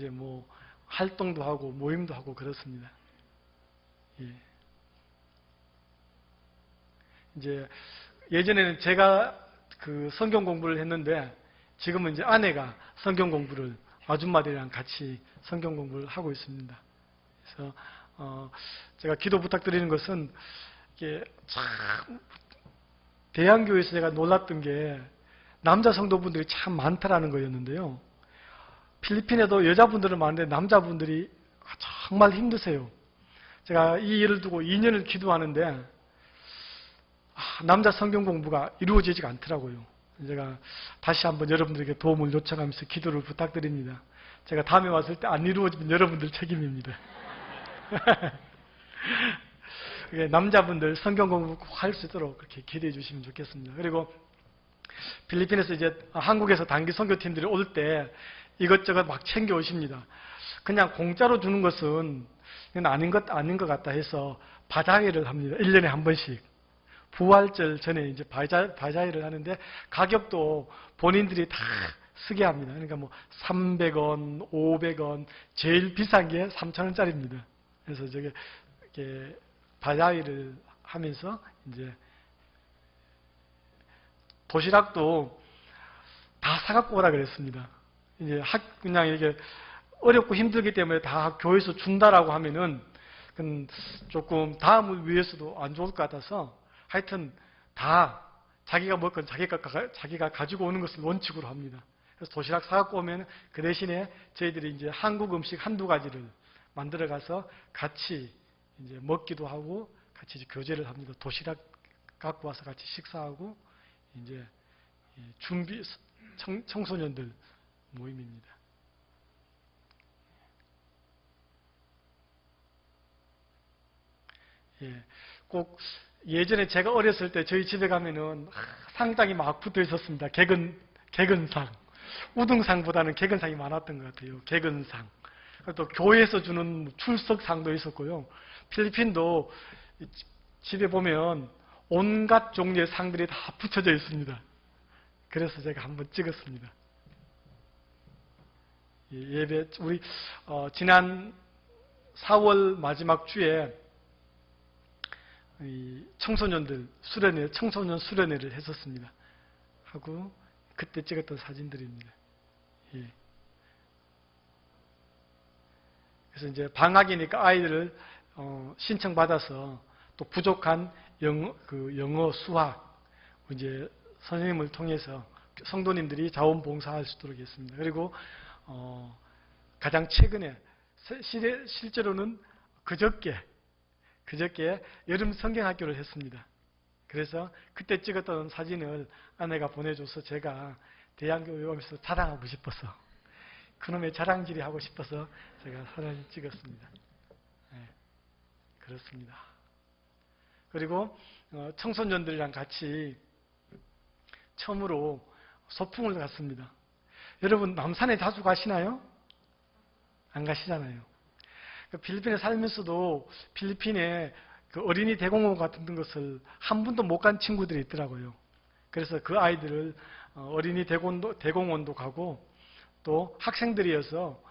뭐 활동도 하고 모임도 하고 그렇습니다. 이제 예전에는 제가 그 성경 공부를 했는데 지금은 이제 아내가 성경 공부를 아줌마들이랑 같이 성경 공부를 하고 있습니다. 그래서 제가 기도 부탁드리는 것은 이게 참 대한교회에서 제가 놀랐던 게 남자 성도분들이 참 많다라는 거였는데요. 필리핀에도 여자분들은 많은데 남자분들이 정말 힘드세요. 제가 이 일을 두고 2년을 기도하는데 남자 성경 공부가 이루어지지가 않더라고요. 제가 다시 한번 여러분들에게 도움을 요청하면서 기도를 부탁드립니다. 제가 다음에 왔을 때 안 이루어지면 여러분들 책임입니다. 남자분들 성경 공부할 수 있도록 그렇게 기도해 주시면 좋겠습니다. 그리고 필리핀에서 이제 한국에서 단기 선교팀들이 올 때 이것저것 막 챙겨 오십니다. 그냥 공짜로 주는 것은 아닌 것 같다 해서 바자회를 합니다. 1년에 한 번씩. 부활절 전에 이제 바자회를 하는데 가격도 본인들이 다 쓰게 합니다. 그러니까 뭐 300원, 500원, 제일 비싼 게 3,000원짜리입니다. 그래서 저게 이렇게 바자회를 하면서 이제 도시락도 다 다 사갖고 오라 그랬습니다. 이제 그냥 이게 어렵고 힘들기 때문에 다 교회에서 준다라고 하면은 조금 다음을 위해서도 안 좋을 것 같아서 하여튼 다 자기가 먹건 자기가 가지고 오는 것을 원칙으로 합니다. 그래서 도시락 사갖고 오면 그 대신에 저희들이 이제 한국 음식 한두 가지를 만들어 가서 같이 이제 먹기도 하고 같이 이제 교제를 합니다. 도시락 갖고 와서 같이 식사하고 이제 준비 청소년들 모임입니다. 예, 꼭 예전에 제가 어렸을 때 저희 집에 가면은 상당히 막 붙어 있었습니다. 개근상. 우등상보다는 개근상이 많았던 것 같아요. 개근상. 또 교회에서 주는 출석상도 있었고요. 필리핀도 집에 보면 온갖 종류의 상들이 다 붙여져 있습니다. 그래서 제가 한번 찍었습니다. 예배, 우리 지난 4월 마지막 주에 청소년 수련회를 했었습니다. 하고 그때 찍었던 사진들입니다. 예. 그래서 이제 방학이니까 아이들을 신청받아서 또 부족한 영어, 수학 이제 선생님을 통해서 성도님들이 자원봉사할 수 있도록 했습니다. 그리고 가장 최근에 실제로는 그저께 여름 성경학교를 했습니다. 그래서 그때 찍었던 사진을 아내가 보내줘서 제가 대한교회 오면서 자랑하고 싶어서 그놈의 자랑질이 하고 싶어서 제가 사진 찍었습니다. 네, 그렇습니다. 그리고 청소년들이랑 같이 처음으로 소풍을 갔습니다. 여러분 남산에 자주 가시나요? 안 가시잖아요. 필리핀에 살면서도 필리핀에 그 어린이 대공원 같은 것을 한 번도 못 간 친구들이 있더라고요. 그래서 그 아이들을 어린이 대공원도 가고 또 학생들이어서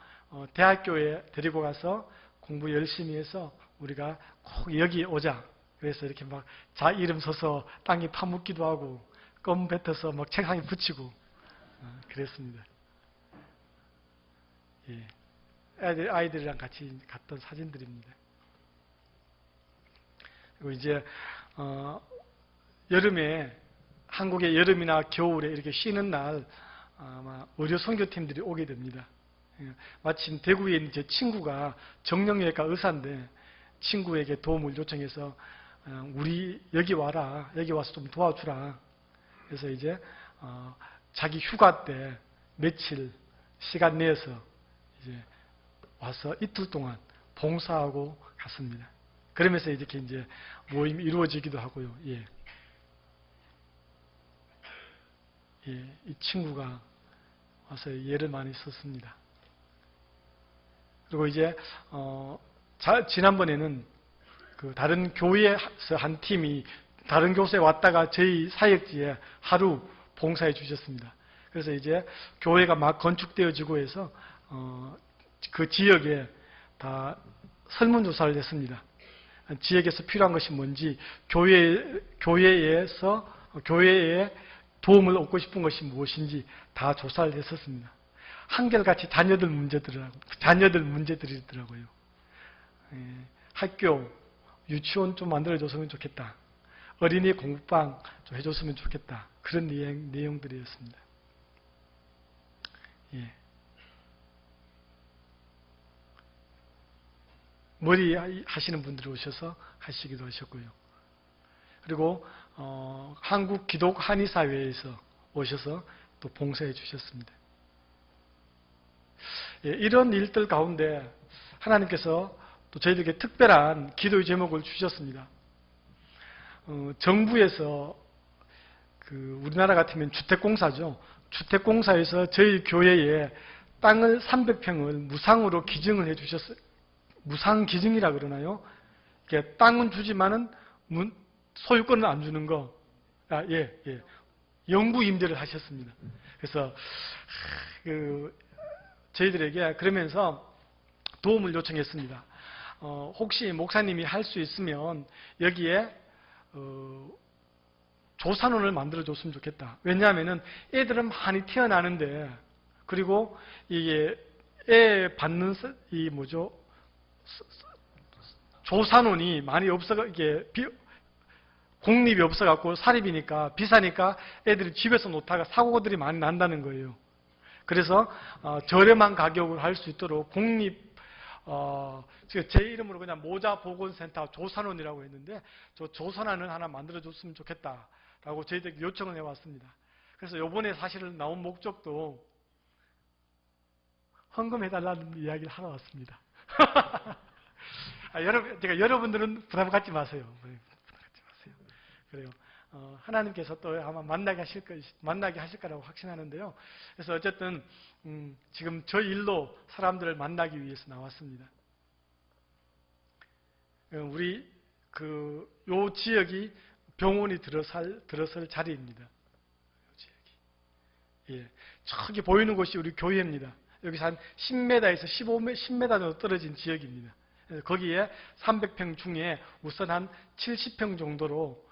대학교에 데리고 가서 공부 열심히 해서 우리가 꼭 여기 오자. 그래서 이렇게 막 자 이름 써서 땅에 파묻기도 하고 껌 뱉어서 막 책상에 붙이고 그랬습니다. 예. 아이들이랑 같이 갔던 사진들입니다. 그리고 이제 여름에 한국의 여름이나 겨울에 이렇게 쉬는 날 아마 의료 선교팀들이 오게 됩니다. 마침 대구에 있는 제 친구가 정형외과 의사인데 친구에게 도움을 요청해서 우리 여기 와라, 여기 와서 좀 도와주라. 그래서 이제 자기 휴가 때 며칠 시간 내서 이제 와서 이틀 동안 봉사하고 갔습니다. 그러면서 이렇게 이제 모임이 이루어지기도 하고요. 예. 예, 이 친구가 와서 예를 많이 썼습니다. 그리고 이제 지난번에는 그 다른 교회에서 한 팀이 다른 교소에 왔다가 저희 사역지에 하루 봉사해 주셨습니다. 그래서 이제 교회가 막 건축되어지고 해서 그 지역에 다 설문조사를 했습니다. 지역에서 필요한 것이 뭔지, 교회에 도움을 얻고 싶은 것이 무엇인지 다 조사를 했었습니다. 한결같이 자녀들 문제들이더라고요. 학교, 유치원 좀 만들어줬으면 좋겠다. 어린이 공부방 좀 해줬으면 좋겠다. 그런 내용들이었습니다. 예. 머리 하시는 분들이 오셔서 하시기도 하셨고요. 그리고 한국 기독 한의사회에서 오셔서 또 봉사해 주셨습니다. 예, 이런 일들 가운데 하나님께서 또 저희들에게 특별한 기도의 제목을 주셨습니다. 정부에서 우리나라 같으면 주택공사죠. 주택공사에서 저희 교회에 땅을 300평을 무상으로 기증을 해주셨어요. 무상 기증이라 그러나요? 땅은 주지만은 소유권은 안 주는 거. 영구 임대를 하셨습니다. 그래서 저희들에게 그러면서 도움을 요청했습니다. 혹시 목사님이 할 수 있으면 여기에 조산원을 만들어줬으면 좋겠다. 왜냐하면은 애들은 많이 태어나는데, 그리고 이게 애 받는 조산원이 많이 없어, 이게 공립이 없어갖고 사립이니까 비싸니까 애들이 집에서 놓다가 사고들이 많이 난다는 거예요. 그래서 저렴한 가격으로 할 수 있도록 제 이름으로 그냥 모자보건센터 조산원이라고 했는데, 저 조산원을 하나 만들어줬으면 좋겠다라고 저희들이 요청을 해왔습니다. 그래서 요번에 사실은 나온 목적도 헌금해달라는 이야기를 하러 왔습니다. 제가 여러분들은 부담 갖지 마세요. 부담 갖지 마세요. 그래요. 하나님께서 또 아마 만나게 하실 거라고 확신하는데요. 그래서 어쨌든 지금 저 일로 사람들을 만나기 위해서 나왔습니다. 우리 요 지역이 병원이 들어설 자리입니다. 요 지역이. 예. 저기 보이는 곳이 우리 교회입니다. 여기서 한 10m에서 10m 정도 떨어진 지역입니다. 거기에 300평 중에 우선 한 70평 정도로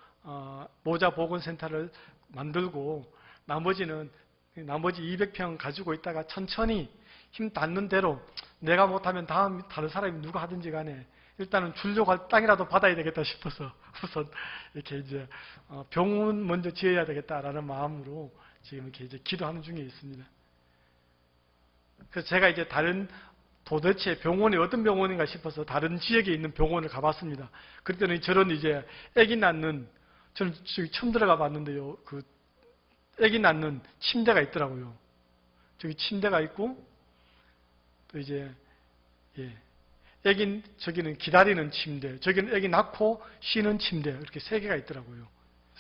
모자보건센터를 만들고, 나머지 200평 가지고 있다가 천천히 힘 닿는 대로, 내가 못하면 다른 사람이 누가 하든지 간에 일단은 주려고 할 땅이라도 받아야 되겠다 싶어서 우선 이렇게 이제 병원 먼저 지어야 되겠다라는 마음으로 지금 이렇게 이제 기도하는 중에 있습니다. 그래서 제가 이제 도대체 병원이 어떤 병원인가 싶어서 다른 지역에 있는 병원을 가봤습니다. 그랬더니 저런 이제 아기 낳는, 저는 저기 처음 들어가 봤는데요. 아기 낳는 침대가 있더라고요. 저기 침대가 있고, 또 이제, 저기는 기다리는 침대, 저기는 아기 낳고 쉬는 침대, 이렇게 3개가 있더라고요.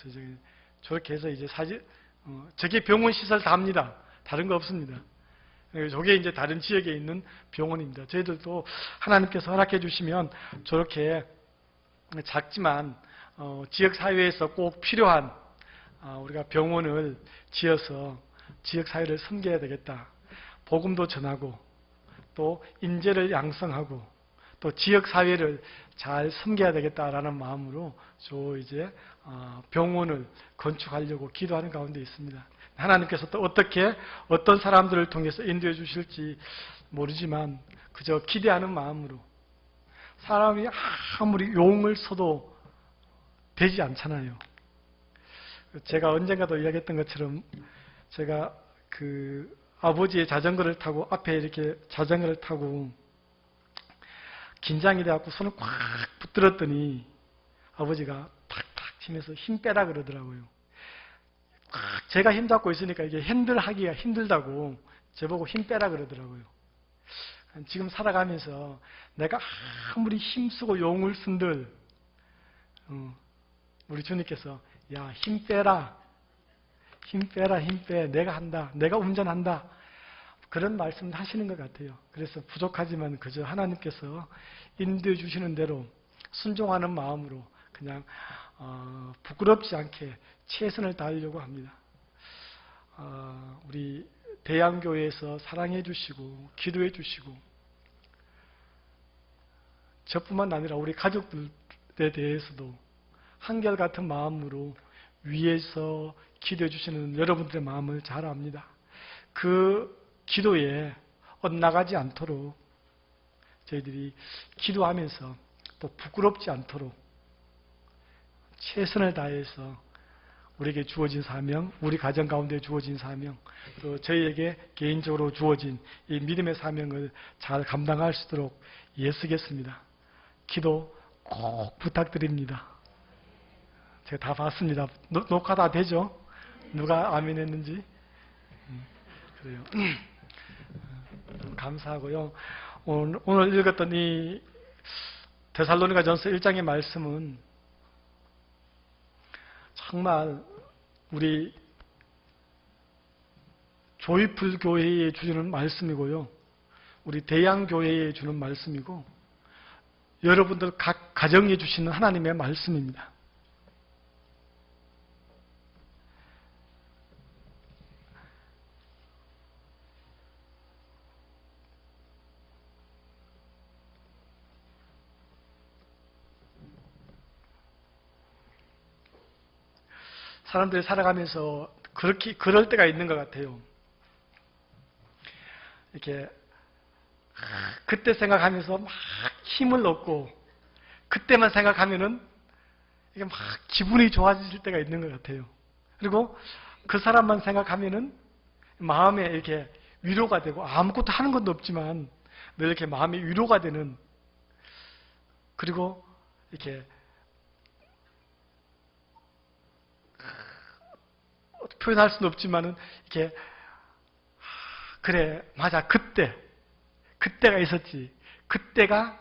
그래서 저렇게 해서 이제 저게 병원 시설 다입니다. 다른 거 없습니다. 저게 이제 다른 지역에 있는 병원입니다. 저희들도 하나님께서 허락해 주시면 저렇게 작지만 지역사회에서 꼭 필요한 우리가 병원을 지어서 지역사회를 섬겨야 되겠다. 복음도 전하고 또 인재를 양성하고 또 지역사회를 잘 섬겨야 되겠다라는 마음으로 이제 병원을 건축하려고 기도하는 가운데 있습니다. 하나님께서 또 어떤 사람들을 통해서 인도해 주실지 모르지만 그저 기대하는 마음으로, 사람이 아무리 용을 써도 되지 않잖아요. 제가 언젠가도 이야기했던 것처럼 제가 아버지의 자전거를 타고 앞에 이렇게 자전거를 타고 긴장이 돼갖고 손을 꽉 붙들었더니 아버지가 탁탁 치면서 힘 빼라 그러더라고요. 제가 힘 잡고 있으니까 이게 핸들하기가 힘들다고 저보고 힘 빼라 그러더라고요. 지금 살아가면서 내가 아무리 힘쓰고 용을 쓴들 우리 주님께서 야, 힘 빼라. 힘 빼라, 힘 빼. 내가 한다. 내가 운전한다. 그런 말씀 하시는 것 같아요. 그래서 부족하지만 그저 하나님께서 인도해 주시는 대로 순종하는 마음으로 그냥 부끄럽지 않게 최선을 다하려고 합니다. 우리 대양교회에서 사랑해 주시고 기도해 주시고 저뿐만 아니라 우리 가족들에 대해서도 한결같은 마음으로 위에서 기도해 주시는 여러분들의 마음을 잘 압니다. 그 기도에 엇나가지 않도록 저희들이 기도하면서 또 부끄럽지 않도록 최선을 다해서 우리에게 주어진 사명, 우리 가정 가운데 주어진 사명, 또 저희에게 개인적으로 주어진 이 믿음의 사명을 잘 감당할 수 있도록 애쓰겠습니다. 기도 꼭 부탁드립니다. 제가 다 봤습니다. 녹화 다 되죠? 누가 아멘 했는지? 그래요. 감사하고요. 오늘 읽었던 이 데살로니가전서 1장의 말씀은 정말 우리 조이풀 교회에 주는 말씀이고요. 우리 대양교회에 주는 말씀이고 여러분들 각 가정에 주시는 하나님의 말씀입니다. 사람들이 살아가면서 그럴 때가 있는 것 같아요. 이렇게 그때 생각하면서 막 힘을 얻고 그때만 생각하면은 이게 막 기분이 좋아질 때가 있는 것 같아요. 그리고 그 사람만 생각하면은 마음에 이렇게 위로가 되고 아무것도 하는 것도 없지만 늘 이렇게 마음이 위로가 되는, 그리고 이렇게 표현할 수는 없지만은 이렇게 그래 맞아 그때가 있었지, 그때가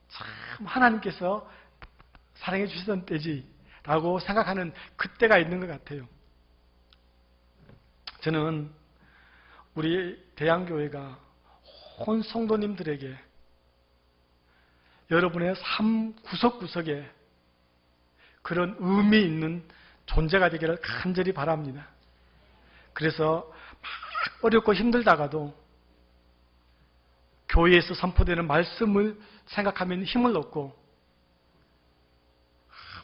참 하나님께서 사랑해 주시던 때지 라고 생각하는 그때가 있는 것 같아요. 저는 우리 대양교회가 온 성도님들에게 여러분의 삶 구석구석에 그런 의미 있는 존재가 되기를 간절히 바랍니다. 그래서 막 어렵고 힘들다가도 교회에서 선포되는 말씀을 생각하면 힘을 얻고,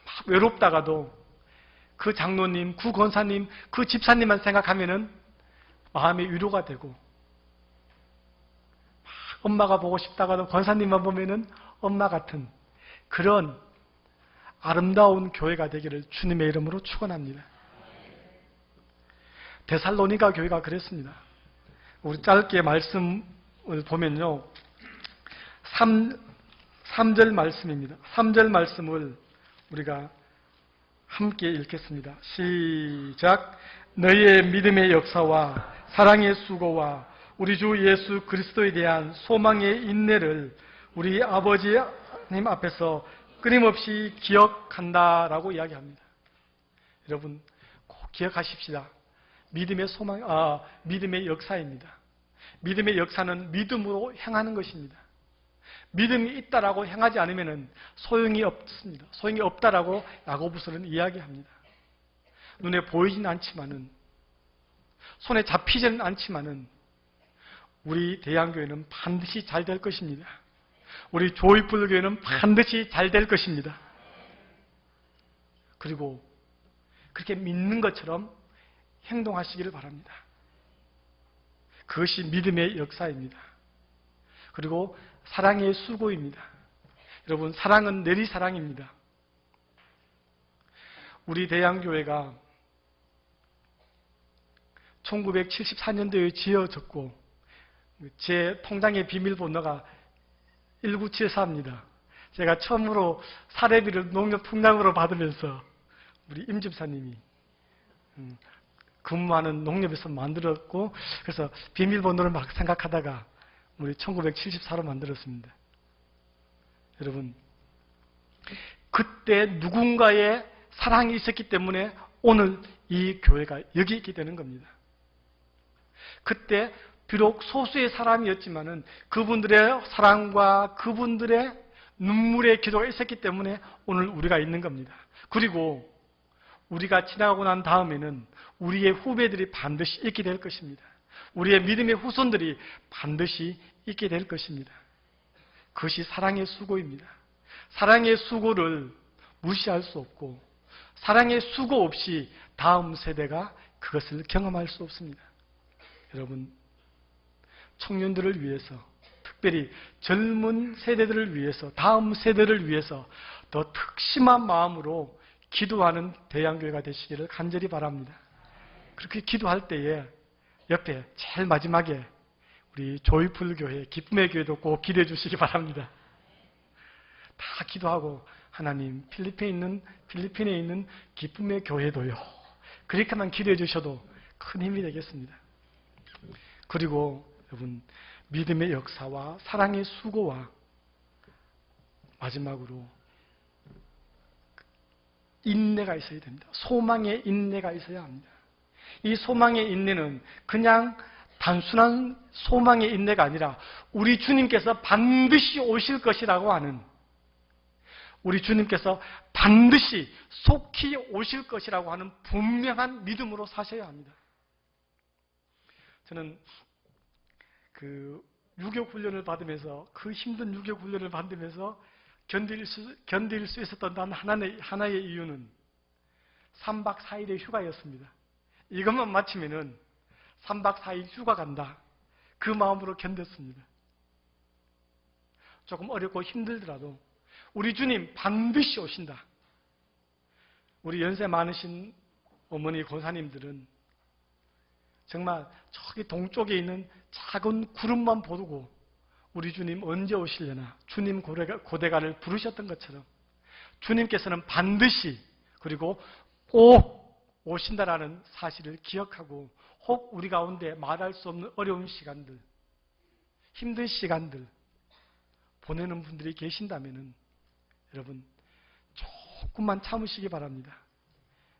막 외롭다가도 그 장로님, 그 권사님, 그 집사님만 생각하면은 마음의 위로가 되고, 엄마가 보고 싶다가도 권사님만 보면은 엄마 같은 그런 아름다운 교회가 되기를 주님의 이름으로 축원합니다. 데살로니가 교회가 그랬습니다. 우리 짧게 말씀을 보면요, 3절 말씀입니다. 3절 말씀을 우리가 함께 읽겠습니다. 시작. 너희의 믿음의 역사와 사랑의 수고와 우리 주 예수 그리스도에 대한 소망의 인내를 우리 아버지 하나님 앞에서 끊임없이 기억한다라고 이야기합니다. 여러분 꼭 기억하십시다. 믿음의 역사입니다. 믿음의 역사는 믿음으로 행하는 것입니다. 믿음이 있다라고 행하지 않으면 소용이 없습니다. 소용이 없다라고 야고보서는 이야기합니다. 눈에 보이진 않지만은, 손에 잡히지는 않지만은 우리 대양교회는 반드시 잘 될 것입니다. 우리 조이풀교회는 반드시 잘 될 것입니다. 그리고 그렇게 믿는 것처럼 행동하시기를 바랍니다. 그것이 믿음의 역사입니다. 그리고 사랑의 수고입니다. 여러분, 사랑은 내리사랑입니다. 우리 대양교회가 1974년도에 지어졌고 제 통장의 비밀번호가 1974입니다. 제가 처음으로 사례비를 농협통장으로 받으면서 우리 임 집사님이 근무하는 농협에서 만들었고, 그래서 비밀번호를 막 생각하다가 우리 1974로 만들었습니다. 여러분, 그때 누군가의 사랑이 있었기 때문에 오늘 이 교회가 여기 있게 되는 겁니다. 그때 비록 소수의 사람이었지만은 그분들의 사랑과 그분들의 눈물의 기도가 있었기 때문에 오늘 우리가 있는 겁니다. 그리고 우리가 지나가고 난 다음에는 우리의 후배들이 반드시 있게 될 것입니다. 우리의 믿음의 후손들이 반드시 있게 될 것입니다. 그것이 사랑의 수고입니다. 사랑의 수고를 무시할 수 없고, 사랑의 수고 없이 다음 세대가 그것을 경험할 수 없습니다. 여러분, 청년들을 위해서, 특별히 젊은 세대들을 위해서, 다음 세대를 위해서 더 특심한 마음으로 기도하는 대양교회가 되시기를 간절히 바랍니다. 그렇게 기도할 때에 옆에 제일 마지막에 우리 조이풀 교회, 기쁨의 교회도 꼭 기도해 주시기 바랍니다. 다 기도하고 하나님 필리핀에 있는 기쁨의 교회도요, 그렇게만 기도해 주셔도 큰 힘이 되겠습니다. 그리고 여러분, 믿음의 역사와 사랑의 수고와 마지막으로 인내가 있어야 됩니다. 소망의 인내가 있어야 합니다. 이 소망의 인내는 그냥 단순한 소망의 인내가 아니라 우리 주님께서 반드시 오실 것이라고 하는, 우리 주님께서 반드시 속히 오실 것이라고 하는 분명한 믿음으로 사셔야 합니다. 저는 그 유격 훈련을 받으면서, 그 힘든 유격 훈련을 받으면서 견딜 수 있었던 단 하나의 이유는 3박 4일의 휴가였습니다. 이것만 마치면은 3박 4일 휴가 간다. 그 마음으로 견뎠습니다. 조금 어렵고 힘들더라도 우리 주님 반드시 오신다. 우리 연세 많으신 어머니 고사님들은 정말 저기 동쪽에 있는 작은 구름만 보고 우리 주님 언제 오시려나 주님 고대가를 부르셨던 것처럼 주님께서는 반드시 그리고 꼭 오신다라는 사실을 기억하고 혹 우리 가운데 말할 수 없는 어려운 시간들, 힘든 시간들 보내는 분들이 계신다면 여러분 조금만 참으시기 바랍니다.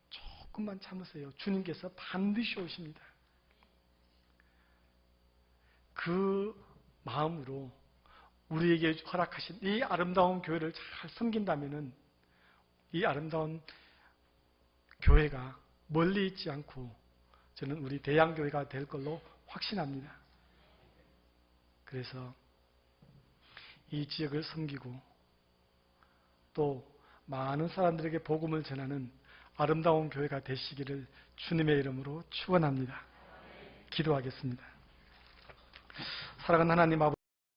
조금만 참으세요. 주님께서 반드시 오십니다. 그 마음으로 우리에게 허락하신 이 아름다운 교회를 잘 섬긴다면 이 아름다운 교회가 멀리 있지 않고 저는 우리 대양교회가 될 걸로 확신합니다. 그래서 이 지역을 섬기고 또 많은 사람들에게 복음을 전하는 아름다운 교회가 되시기를 주님의 이름으로 축원합니다. 기도하겠습니다. 사랑하는 하나님 아버지,